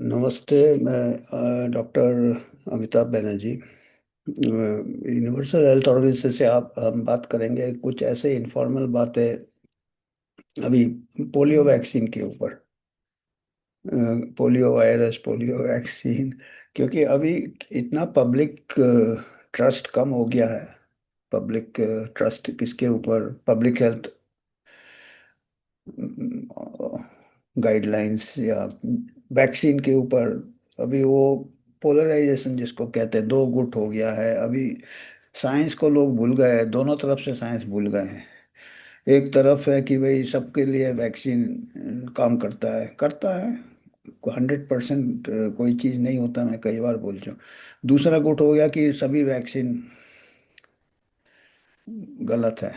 नमस्ते। मैं doctor Amitabh Banerjee, universal health organization से आप हम बात करेंगे कुछ ऐसे इनफॉर्मल बातें अभी पोलियो वैक्सीन के ऊपर। पोलियो वायरस, पोलियो वैक्सीन, क्योंकि अभी इतना पब्लिक ट्रस्ट कम हो गया है। पब्लिक ट्रस्ट किसके ऊपर? पब्लिक हेल्थ गाइडलाइंस या वैक्सीन के ऊपर। अभी वो पोलराइजेशन जिसको कहते हैं, दो गुट हो गया है अभी। साइंस को लोग भूल गए हैं, दोनों तरफ से साइंस भूल गए हैं। एक तरफ है कि भाई सबके लिए वैक्सीन काम करता है 100%। कोई चीज़ नहीं होता, मैं कई बार बोल चुका हूँ। दूसरा गुट हो गया कि सभी वैक्सीन गलत है,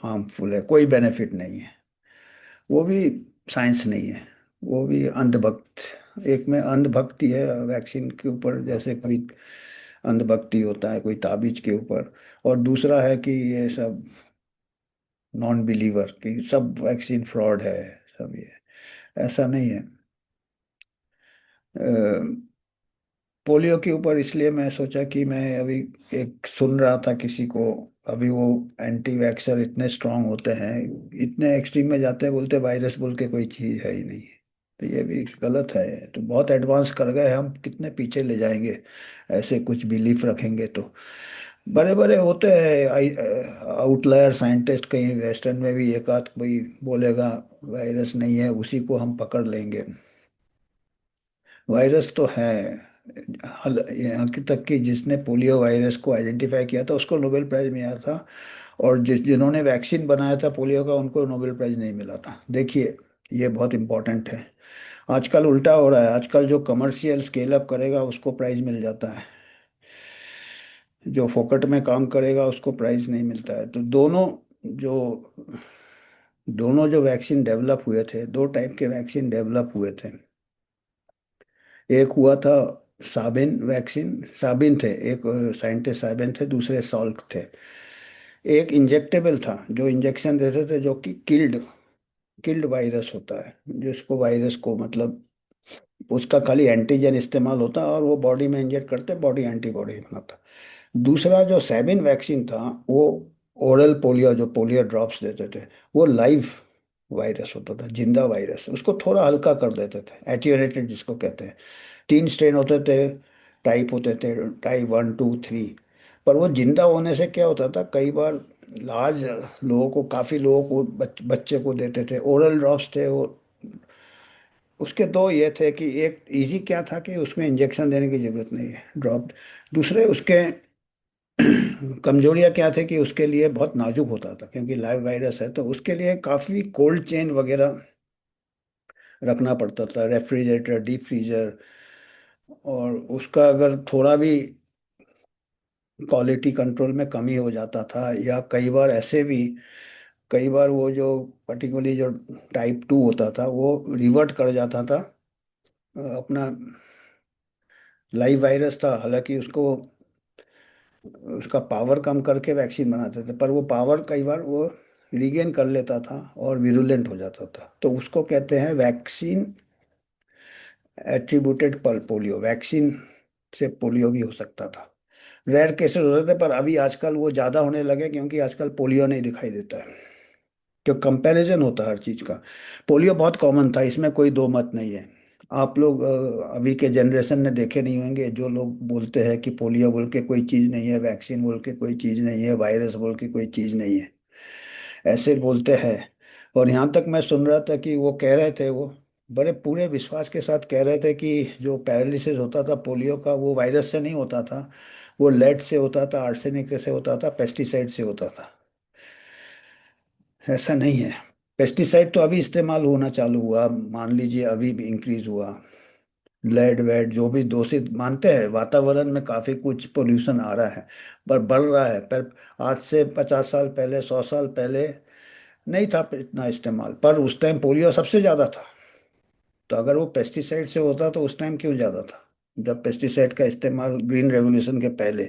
हार्मफुल है, कोई बेनिफिट नहीं है। वो भी साइंस नहीं है, वो भी अंधभक्त। एक में अंधभक्ति है वैक्सीन के ऊपर, जैसे कोई अंधभक्ति होता है कोई ताबीज के ऊपर। और दूसरा है कि ये सब नॉन बिलीवर कि सब वैक्सीन फ्रॉड है, सब ये। ऐसा नहीं है। पोलियो के ऊपर इसलिए मैं सोचा कि मैं अभी एक सुन रहा था किसी को। अभी वो एंटी वैक्सर इतने स्ट्रांग होते हैं, इतने एक्सट्रीम में जाते हैं, बोलते वायरस बोल के कोई चीज़ है ही नहीं। तो ये भी गलत है। तो बहुत एडवांस कर गए हम, कितने पीछे ले जाएंगे ऐसे कुछ बिलीफ रखेंगे तो। बड़े बड़े होते हैं आउटलायर साइंटिस्ट, कहीं वेस्टर्न में भी एक आध कोई बोलेगा वायरस नहीं है, उसी को हम पकड़ लेंगे। वायरस तो है। यहाँ की तक कि जिसने पोलियो वायरस को आइडेंटिफाई किया था उसको नोबेल प्राइज मिला था। और जिन्होंने वैक्सीन बनाया था पोलियो का उनको नोबेल प्राइज नहीं मिला था। देखिए, ये बहुत इंपॉर्टेंट है। आजकल उल्टा हो रहा है, आजकल जो कमर्शियल स्केल अप करेगा उसको प्राइज मिल जाता है, जो फोकट में काम करेगा उसको प्राइज नहीं मिलता है। तो जो दोनों जो वैक्सीन डेवलप हुए थे, दो टाइप के वैक्सीन डेवलप हुए थे। एक हुआ था साबिन वैक्सीन, साबिन थे, एक साइंटिस्ट साबिन थे, दूसरे सॉल्क थे। एक इंजेक्टेबल था जो इंजेक्शन देते थे, जो कि किल्ड किल्ड वायरस होता है, जिसको वायरस को मतलब उसका खाली एंटीजन इस्तेमाल होता और वो बॉडी में इंजेक्ट करते, बॉडी एंटीबॉडी बनाता। दूसरा जो सैबिन वैक्सीन था, वो ओरल पोलियो, जो पोलियो ड्रॉप्स देते थे, वो लाइव वायरस होता था, जिंदा वायरस। उसको थोड़ा हल्का कर देते थे, एट्यूनेटेड जिसको कहते हैं। तीन स्ट्रेन होते थे, टाइप होते थे, टाइप 1 2 3। पर वो जिंदा होने से क्या होता था, कई बार लार्ज लोगों को, काफ़ी लोगों को, बच्चे को देते थे, ओरल ड्रॉप्स थे वो। उसके दो ये थे कि एक इजी क्या था कि उसमें इंजेक्शन देने की जरूरत नहीं है, ड्रॉप। दूसरे उसके कमजोरियां क्या थे कि उसके लिए बहुत नाजुक होता था, क्योंकि लाइव वायरस है तो उसके लिए काफ़ी कोल्ड चेन वगैरह रखना पड़ता था, रेफ्रिजरेटर, डीप फ्रीजर। और उसका अगर थोड़ा भी क्वालिटी कंट्रोल में कमी हो जाता था, या कई बार ऐसे भी, कई बार वो जो पर्टिकुलरली जो टाइप 2 होता था वो रिवर्ट कर जाता था। अपना लाइव वायरस था, हालांकि उसको उसका पावर कम करके वैक्सीन बनाते थे, पर वो पावर कई बार वो रिगेन कर लेता था और विरुलेंट हो जाता था। तो उसको कहते हैं वैक्सीन एट्रीब्यूटेड पोलियो। वैक्सीन से पोलियो भी हो सकता था, रेयर केसेस होते थे, पर अभी आजकल वो ज़्यादा होने लगे क्योंकि आजकल पोलियो नहीं दिखाई देता है। तो कंपैरिजन होता है हर चीज़ का। पोलियो बहुत कॉमन था, इसमें कोई दो मत नहीं है। आप लोग अभी के जनरेशन ने देखे नहीं होंगे जो लोग बोलते हैं कि पोलियो बोल के कोई चीज़ नहीं है, वैक्सीन बोल के कोई चीज़ नहीं है, वायरस बोल के कोई चीज़ नहीं है, ऐसे बोलते हैं। और यहाँ तक मैं सुन रहा था कि वो कह रहे थे, वो बड़े पूरे विश्वास के साथ कह रहे थे कि जो पैरालिसिस होता था पोलियो का, वो वायरस से नहीं होता था, वो लेड से होता था, आर्सेनिक से होता था, पेस्टिसाइड से होता था। ऐसा नहीं है। पेस्टिसाइड तो अभी इस्तेमाल होना चालू हुआ, मान लीजिए अभी भी इंक्रीज हुआ। लेड वेड जो भी दूषित मानते हैं, वातावरण में काफी कुछ पोल्यूशन आ रहा है, पर बढ़ रहा है। पर आज से 50 साल पहले, 100 साल पहले नहीं था इतना इस्तेमाल, पर उस टाइम पोलियो सबसे ज्यादा था। तो अगर वो पेस्टिसाइड से होता तो उस टाइम क्यों ज्यादा था, जब पेस्टिसाइड का इस्तेमाल ग्रीन रेवोल्यूशन के पहले।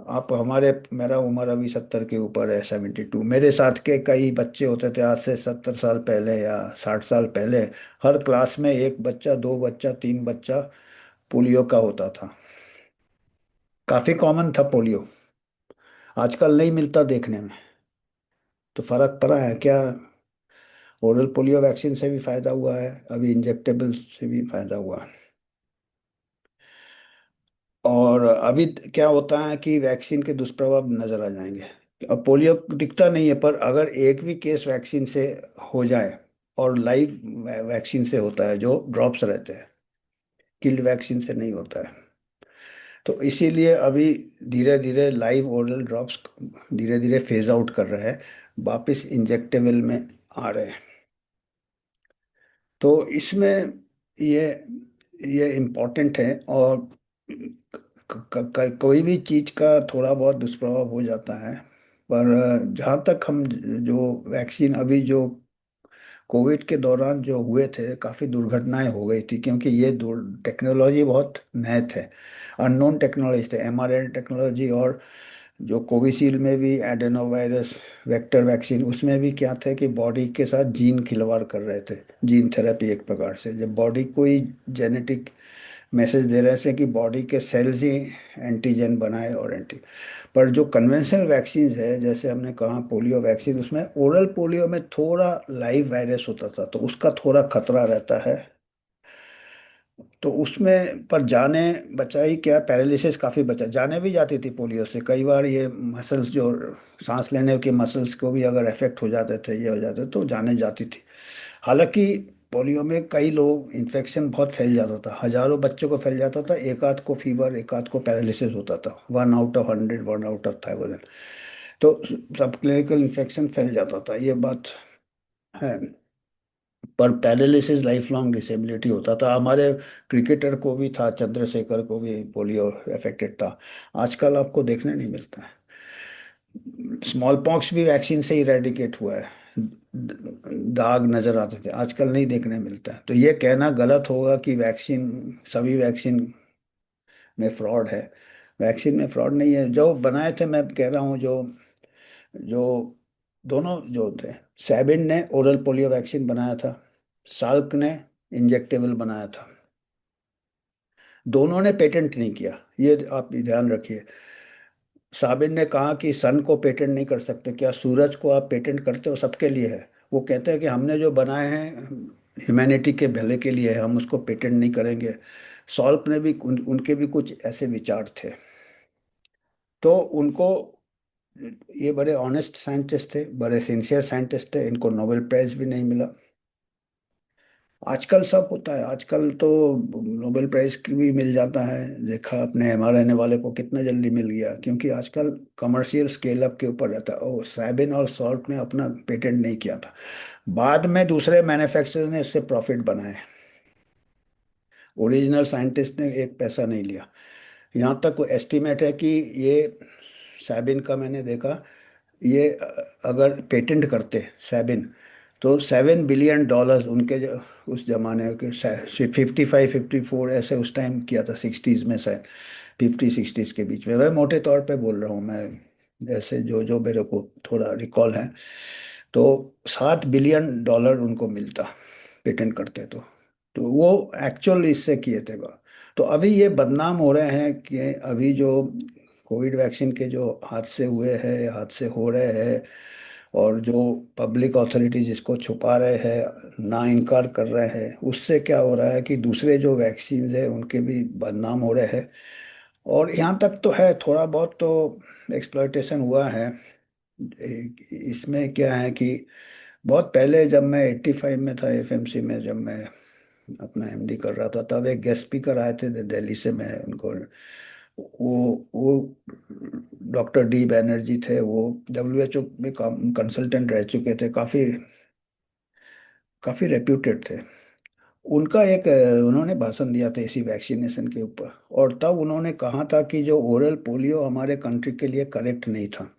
आप हमारे, मेरा उम्र अभी 70 के ऊपर है, 72। मेरे साथ के कई बच्चे होते थे आज से 70 साल पहले या 60 साल पहले। हर क्लास में एक बच्चा, दो बच्चा, तीन बच्चा पोलियो का होता था। काफी कॉमन था पोलियो। आजकल नहीं मिलता देखने में। तो फर्क पड़ा है क्या? ओरल पोलियो वैक्सीन से भी फायदा हुआ है, अभी इंजेक्टेबल से भी फायदा हुआ है। और अभी क्या होता है कि वैक्सीन के दुष्प्रभाव नजर आ जाएंगे। अब पोलियो दिखता नहीं है, पर अगर एक भी केस वैक्सीन से हो जाए, और लाइव वैक्सीन से होता है, जो ड्रॉप्स रहते हैं, किल्ड वैक्सीन से नहीं होता है। तो इसीलिए अभी धीरे धीरे लाइव ओरल ड्रॉप्स धीरे धीरे फेज आउट कर रहे हैं, वापस इंजेक्टेबल में आ रहे हैं। तो इसमें ये ये इम्पोर्टेंट है। और कोई भी चीज का थोड़ा बहुत दुष्प्रभाव हो जाता है। पर जहाँ तक हम जो वैक्सीन अभी जो कोविड के दौरान जो हुए थे, काफ़ी दुर्घटनाएं हो गई थी, क्योंकि ये टेक्नोलॉजी बहुत नए थे, अननोन टेक्नोलॉजी थे, एमआरएनए टेक्नोलॉजी। और जो कोविशील्ड में भी एडेनो वायरस वेक्टर वैक्सीन, उसमें भी क्या थे कि बॉडी के साथ जीन खिलवाड़ कर रहे थे। जीन थेरेपी एक प्रकार से, जब बॉडी कोई जेनेटिक मैसेज दे रहे थे कि बॉडी के सेल्स ही एंटीजन बनाए और एंटी। पर जो कन्वेंशनल वैक्सीन है, जैसे हमने कहा पोलियो वैक्सीन, उसमें ओरल पोलियो में थोड़ा लाइव वायरस होता था, तो उसका थोड़ा खतरा रहता है। तो उसमें पर जाने बचाई क्या, पैरालिसिस काफ़ी बचा, जाने भी जाती थी पोलियो से कई बार। ये मसल्स जो सांस लेने के मसल्स को भी अगर इफेक्ट हो जाते थे, ये हो जाते तो जाने जाती थी। हालांकि पोलियो में कई लोग इन्फेक्शन बहुत फैल जाता था, हजारों बच्चों को फैल जाता था, एक आध को फीवर, एक आध को पैरालिसिस होता था, 1 आउट ऑफ 100, 1 आउट ऑफ 1000। तो सब क्लिनिकल इन्फेक्शन फैल जाता था, ये बात है। पर पैरालिसिस लाइफ लॉन्ग डिसेबिलिटी होता था। हमारे क्रिकेटर को भी था, चंद्रशेखर को भी पोलियो अफेक्टेड था। आजकल आपको देखने नहीं मिलता है। स्मॉल पॉक्स भी वैक्सीन से इरेडिकेट हुआ है। दाग नजर आते थे, आजकल नहीं देखने मिलता है। तो ये कहना गलत होगा कि वैक्सीन, सभी वैक्सीन में फ्रॉड है। वैक्सीन में फ्रॉड नहीं है। जो बनाए थे, मैं कह रहा हूँ, जो जो दोनों जो थे, सैबिन ने ओरल पोलियो वैक्सीन बनाया था, साल्क ने इंजेक्टेबल बनाया था। दोनों ने पेटेंट नहीं किया, ये आप ध्यान रखिए। साबिन ने कहा कि सन को पेटेंट नहीं कर सकते, क्या सूरज को आप पेटेंट करते हो? सबके लिए है। वो कहते हैं कि हमने जो बनाए हैं ह्यूमैनिटी के भले के लिए है, हम उसको पेटेंट नहीं करेंगे। सॉल्क ने भी उनके भी कुछ ऐसे विचार थे। तो उनको, ये बड़े ऑनेस्ट साइंटिस्ट थे, बड़े सिंसियर साइंटिस्ट थे, इनको नोबेल प्राइज भी नहीं मिला। आजकल सब होता है, आजकल तो नोबेल प्राइज की भी मिल जाता है। देखा अपने mRNA वाले को कितना जल्दी मिल गया, क्योंकि आजकल कमर्शियल स्केल अप के ऊपर रहता है। ओ, सैबिन और सॉल्ट ने अपना पेटेंट नहीं किया था, बाद में दूसरे मैन्युफैक्चरर ने इससे प्रॉफिट बनाए। ओरिजिनल साइंटिस्ट ने एक पैसा नहीं लिया। यहाँ तक एस्टिमेट है कि ये सैबिन का, मैंने देखा, ये अगर पेटेंट करते सैबिन, तो $7 बिलियन उनके उस जमाने के, 55 54 ऐसे उस टाइम किया था, सिक्सटीज में शायद, 50 60 के बीच में। मैं मोटे तौर पे बोल रहा हूँ मैं, जैसे जो जो मेरे को थोड़ा रिकॉल है। तो $7 बिलियन उनको मिलता पेटेंट करते तो वो एक्चुअल इससे किए थे वो। तो अभी ये बदनाम हो रहे हैं कि अभी जो कोविड वैक्सीन के जो हादसे हुए हैं, हादसे हो रहे हैं, और जो पब्लिक अथॉरिटीज इसको छुपा रहे हैं, ना इनकार कर रहे हैं, उससे क्या हो रहा है कि दूसरे जो वैक्सीन है उनके भी बदनाम हो रहे हैं। और यहाँ तक तो है, थोड़ा बहुत तो एक्सप्लॉयटेशन हुआ है। इसमें क्या है कि बहुत पहले जब मैं 85 में था, एफएमसी में, जब मैं अपना एमडी कर रहा था, तब एक गेस्ट स्पीकर आए थे दिल्ली से। मैं उनको, वो डॉक्टर डी बैनर्जी थे। वो डब्ल्यूएचओ में काम कंसल्टेंट रह चुके थे, काफ़ी काफ़ी रेप्यूटेड थे। उनका एक उन्होंने भाषण दिया था इसी वैक्सीनेशन के ऊपर, और तब उन्होंने कहा था कि जो ओरल पोलियो हमारे कंट्री के लिए करेक्ट नहीं था।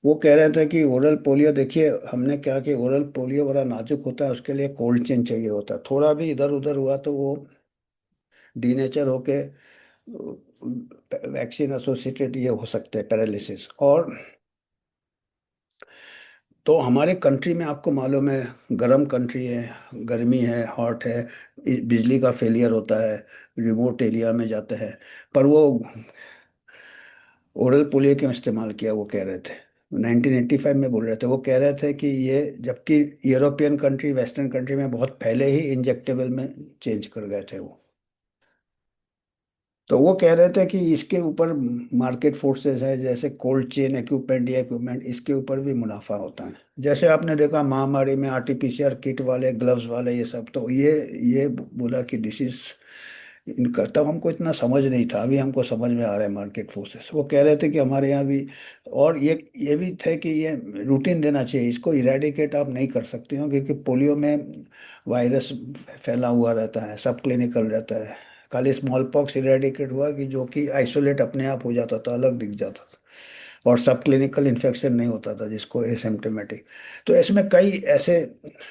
वो कह रहे थे कि ओरल पोलियो, देखिए हमने क्या कि ओरल पोलियो बड़ा नाजुक होता है, उसके लिए कोल्ड चेन चाहिए होता है। थोड़ा भी इधर उधर हुआ तो वो डीनेचर होके वैक्सीन एसोसिएटेड ये हो सकते हैं पैरालिसिस। और तो हमारे कंट्री में आपको मालूम है, गर्म कंट्री है, गर्मी है, हॉट है, बिजली का फेलियर होता है, रिमोट एरिया में जाते हैं। पर वो ओरल पोलियो क्यों इस्तेमाल किया, वो कह रहे थे 1985 में बोल रहे थे। वो कह रहे थे कि ये, जबकि यूरोपियन कंट्री, वेस्टर्न कंट्री में बहुत पहले ही इंजेक्टेबल में चेंज कर गए थे वो। तो वो कह रहे थे कि इसके ऊपर मार्केट फोर्सेस है, जैसे कोल्ड चेन इक्विपमेंट, या इक्विपमेंट, इसके ऊपर भी मुनाफा होता है। जैसे आपने देखा महामारी में आरटीपीसीआर किट वाले, ग्लव्स वाले, ये सब, तो ये बोला कि दिस इज इनका, तब हमको इतना समझ नहीं था, अभी हमको समझ में आ रहा है मार्केट फोर्सेस। वो कह रहे थे कि हमारे यहाँ भी, और ये भी थे कि ये रूटीन देना चाहिए, इसको इरेडिकेट आप नहीं कर सकते हो, क्योंकि पोलियो में वायरस फैला हुआ रहता है, सब क्लिनिकल रहता है। खाली स्मॉल पॉक्स इरेडिकेट हुआ कि जो कि आइसोलेट अपने आप हो जाता था, अलग दिख जाता था, और सब क्लिनिकल इन्फेक्शन नहीं होता था, जिसको एसिम्प्टोमेटिक। तो इसमें कई ऐसे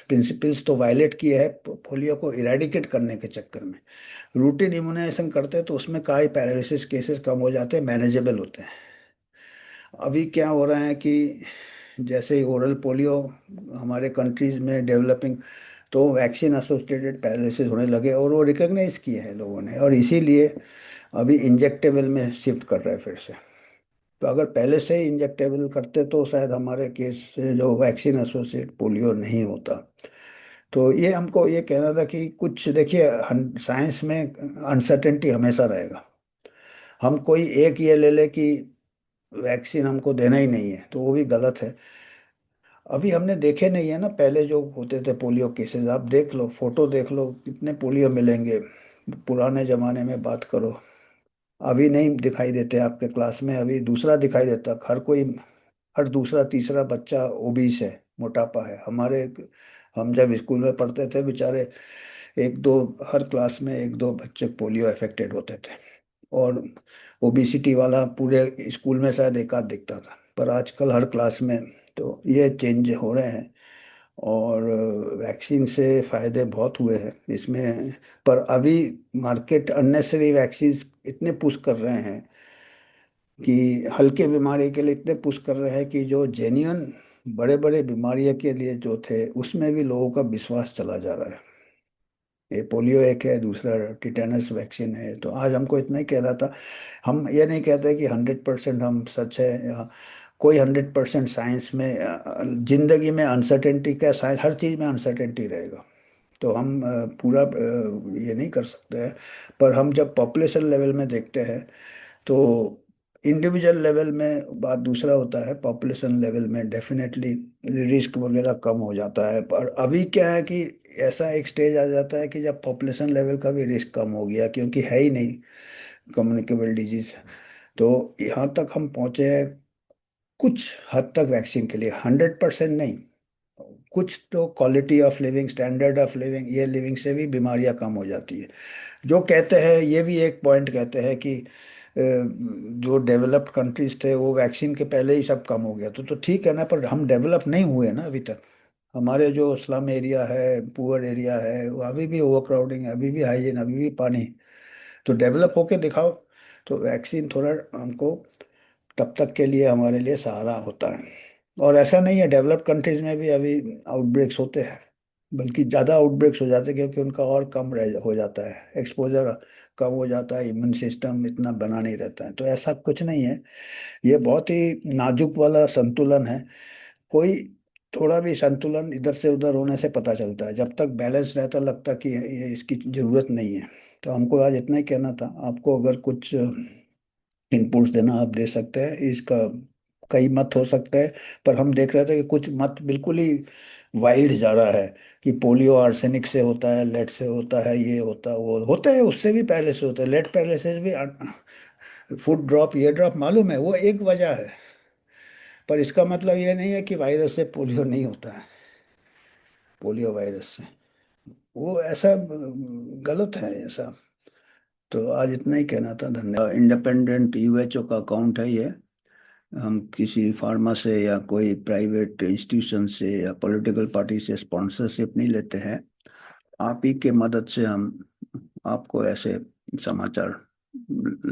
प्रिंसिपल्स तो वायलेट किए हैं पोलियो को इरेडिकेट करने के चक्कर में। रूटीन इम्यूनाइजेशन करते हैं तो उसमें कई पैरालिसिस केसेस कम हो जाते हैं, मैनेजेबल होते हैं। अभी क्या हो रहा है कि जैसे ही ओरल पोलियो हमारे कंट्रीज में डेवलपिंग, तो वैक्सीन एसोसिएटेड पैरालिसिस होने लगे, और वो रिकॉग्नाइज किए हैं लोगों ने, और इसीलिए अभी इंजेक्टेबल में शिफ्ट कर रहे हैं फिर से। तो अगर पहले से ही इंजेक्टेबल करते तो शायद हमारे केस से जो वैक्सीन एसोसिएट पोलियो नहीं होता। तो ये हमको ये कहना था कि कुछ देखिए, साइंस में अनसर्टेनिटी हमेशा रहेगा। हम कोई एक ये ले ले कि वैक्सीन हमको देना ही नहीं है, तो वो भी गलत है। अभी हमने देखे नहीं है ना, पहले जो होते थे पोलियो केसेस, आप देख लो, फोटो देख लो, कितने पोलियो मिलेंगे। पुराने जमाने में बात करो, अभी नहीं दिखाई देते आपके क्लास में, अभी दूसरा दिखाई देता, हर कोई, हर दूसरा तीसरा बच्चा ओबीस है, मोटापा है। हम जब स्कूल में पढ़ते थे बेचारे, एक दो, हर क्लास में एक दो बच्चे पोलियो अफेक्टेड होते थे, और ओबिसिटी वाला पूरे स्कूल में शायद एक आध दिखता था। पर आजकल हर क्लास में, तो ये चेंज हो रहे हैं। और वैक्सीन से फायदे बहुत हुए हैं इसमें। पर अभी मार्केट अननेसेसरी वैक्सीन इतने पुश कर रहे हैं कि हल्के बीमारी के लिए इतने पुश कर रहे हैं कि जो जेन्युइन बड़े बड़े बीमारियों के लिए जो थे, उसमें भी लोगों का विश्वास चला जा रहा है। ये पोलियो एक है, दूसरा टिटेनस वैक्सीन है। तो आज हमको इतना ही कह रहा था, हम ये नहीं कहते कि 100% हम सच है, या कोई 100% साइंस में, जिंदगी में अनसर्टेनिटी का, साइंस हर चीज़ में अनसर्टेनिटी रहेगा। तो हम पूरा ये नहीं कर सकते हैं। पर हम जब पॉपुलेशन लेवल में देखते हैं, तो इंडिविजुअल लेवल में बात दूसरा होता है, पॉपुलेशन लेवल में डेफिनेटली रिस्क वगैरह कम हो जाता है। पर अभी क्या है कि ऐसा एक स्टेज आ जाता है कि जब पॉपुलेशन लेवल का भी रिस्क कम हो गया, क्योंकि है ही नहीं कम्युनिकेबल डिजीज। तो यहाँ तक हम पहुँचे हैं कुछ हद तक वैक्सीन के लिए, 100% नहीं। कुछ तो quality of living, standard of living, ये लिविंग से भी बीमारियां कम हो जाती है। जो कहते हैं, ये भी एक पॉइंट कहते हैं कि जो डेवलप्ड कंट्रीज थे वो वैक्सीन के पहले ही सब कम हो गया, तो ठीक है ना, पर हम डेवलप नहीं हुए ना अभी तक। हमारे जो स्लम एरिया है, पुअर एरिया है, वो अभी भी ओवर क्राउडिंग है, अभी भी हाइजीन, अभी भी पानी। तो डेवलप होके दिखाओ, तो वैक्सीन थोड़ा हमको तब तक के लिए हमारे लिए सहारा होता है। और ऐसा नहीं है, डेवलप्ड कंट्रीज में भी अभी आउटब्रेक्स होते हैं, बल्कि ज़्यादा आउटब्रेक्स हो जाते हैं, क्योंकि उनका और कम रह हो जाता है एक्सपोजर, कम हो जाता है, इम्यून सिस्टम इतना बना नहीं रहता है। तो ऐसा कुछ नहीं है, ये बहुत ही नाजुक वाला संतुलन है। कोई थोड़ा भी संतुलन इधर से उधर होने से पता चलता है, जब तक बैलेंस रहता लगता कि ये इसकी जरूरत नहीं है। तो हमको आज इतना ही कहना था। आपको अगर कुछ इनपुट्स देना, आप दे सकते हैं। इसका कई मत हो सकते हैं, पर हम देख रहे थे कि कुछ मत बिल्कुल ही वाइल्ड जा रहा है, कि पोलियो आर्सेनिक से होता है, लेड से होता है, ये होता है, वो होता है, उससे भी पहले से होता है, लेड पहले से भी। फुट ड्रॉप, ये ड्रॉप मालूम है, वो एक वजह है। पर इसका मतलब ये नहीं है कि वायरस से पोलियो नहीं होता है, पोलियो वायरस से, वो ऐसा गलत है ऐसा। तो आज इतना ही कहना था, धन्यवाद। इंडिपेंडेंट यूएचओ का अकाउंट है ये। हम किसी फार्मा से या कोई प्राइवेट इंस्टीट्यूशन से या पॉलिटिकल पार्टी से स्पॉन्सरशिप नहीं लेते हैं। आप ही के मदद से हम आपको ऐसे समाचार था।